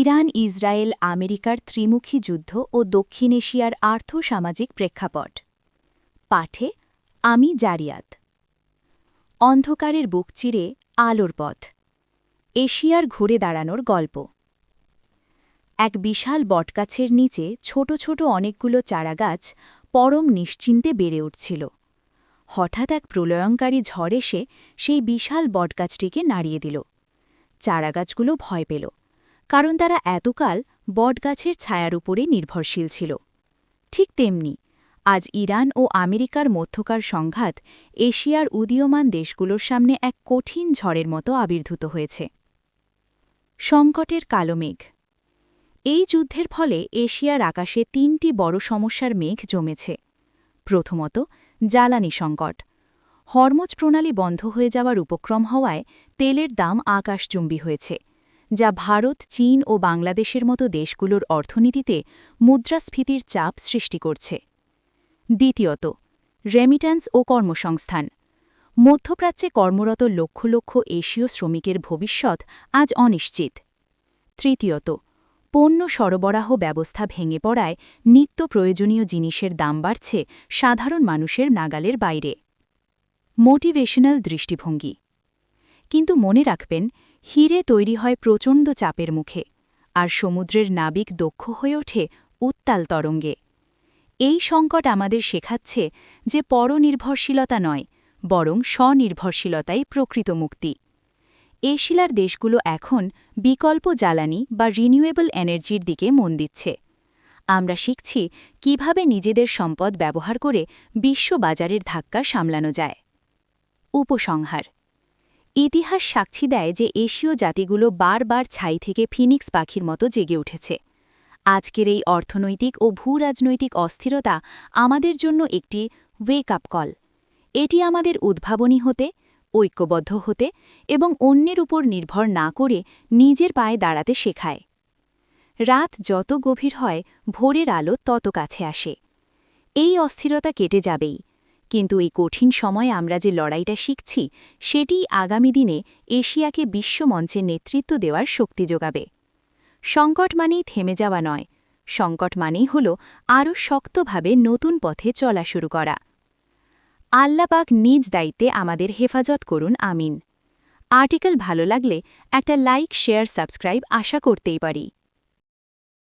Iran Israel আমেরিকার ত্রিমুখী যুদ্ধ ও দক্ষিণ এশিয়ার আর্থ-সামাজিক প্রেক্ষাপট পাঠে আমি জারিয়াত। অন্ধকারের বুক চিরে আলোর পথ, এশিয়ার ঘুরে দাঁড়ানোর গল্প। এক বিশাল বটগাছের নিচে ছোট ছোট অনেকগুলো চারাগাছ পরম নিশ্চিন্তে বেড়ে উঠছিল। হঠাৎ এক প্রলয়ঙ্কারী ঝড় এসে সেই বিশাল বটগাছটিকে নাড়িয়ে দিল। চারাগাছগুলো ভয় পেল, কারণ তারা এতকাল বটগাছের ছায়ার উপরে নির্ভরশীল ছিল। ঠিক তেমনি আজ ইরান ও আমেরিকার মধ্যকার সংঘাত এশিয়ার উদীয়মান দেশগুলোর সামনে এক কঠিন ঝড়ের মতো আবির্ভূত হয়েছে। সংকটের কালো মেঘ। এই যুদ্ধের ফলে এশিয়ার আকাশে তিনটি বড় সমস্যার মেঘ জমেছে। প্রথমত, জ্বালানি সংকট। হরমুজ প্রণালী বন্ধ হয়ে যাওয়ার উপক্রম হওয়ায় তেলের দাম আকাশচুম্বী হয়েছে, যা ভারত, চীন ও বাংলাদেশের মতো দেশগুলোর অর্থনীতিতে মুদ্রাস্ফীতির চাপ সৃষ্টি করছে। দ্বিতীয়ত, রেমিট্যান্স ও কর্মসংস্থান। মধ্যপ্রাচ্যে কর্মরত লক্ষ লক্ষ এশীয় শ্রমিকের ভবিষ্যৎ আজ অনিশ্চিত। তৃতীয়ত, পণ্য সরবরাহ ব্যবস্থা ভেঙে পড়ায় নিত্য প্রয়োজনীয় জিনিসের দাম বাড়ছে সাধারণ মানুষের নাগালের বাইরে। মোটিভেশনাল দৃষ্টিভঙ্গি। কিন্তু মনে রাখবেন, হিরে তৈরি হয় প্রচণ্ড চাপের মুখে, আর সমুদ্রের নাবিক দক্ষ হয়ে ওঠে উত্তাল তরঙ্গে। এই সংকট আমাদের শেখাচ্ছে যে পরনির্ভরশীলতা নয়, বরং স্বনির্ভরশীলতাই প্রকৃত মুক্তি। এশিয়ার দেশগুলো এখন বিকল্প জ্বালানি বা রিনিউয়েবল এনার্জির দিকে মন দিচ্ছে। আমরা শিখছি কিভাবে নিজেদের সম্পদ ব্যবহার করে বিশ্ববাজারের ধাক্কা সামলানো যায়। উপসংহার। ইতিহাস সাক্ষী দেয় যে এশীয় জাতিগুলো বারবার ছাই থেকে ফিনিক্স পাখির মতো জেগে উঠেছে। আজকের এই অর্থনৈতিক ও ভূরাজনৈতিক অস্থিরতা আমাদের জন্য একটি ওয়েক আপ কল। এটি আমাদের উদ্ভাবনী হতে, ঐক্যবদ্ধ হতে এবং অন্যের উপর নির্ভর না করে নিজের পায়ে দাঁড়াতে শেখায়। রাত যত গভীর হয়, ভোরের আলো তত কাছে আসে। এই অস্থিরতা কেটে যাবেই, কিন্তু এই কঠিন সময়ে আমরা যে লড়াইটা শিখছি, সেটিই আগামী দিনে এশিয়াকে বিশ্বমঞ্চে নেতৃত্ব দেওয়ার শক্তি যোগাবে। সংকট মানেই থেমে যাওয়া নয়, সংকট মানেই হল আরও শক্তভাবে নতুন পথে চলা শুরু করা। আল্লাহ পাক নিজ দায়িত্বে আমাদের হেফাজত করুন, আমিন। আর্টিকেল ভালো লাগলে একটা লাইক, শেয়ার, সাবস্ক্রাইব আশা করতেই পারি।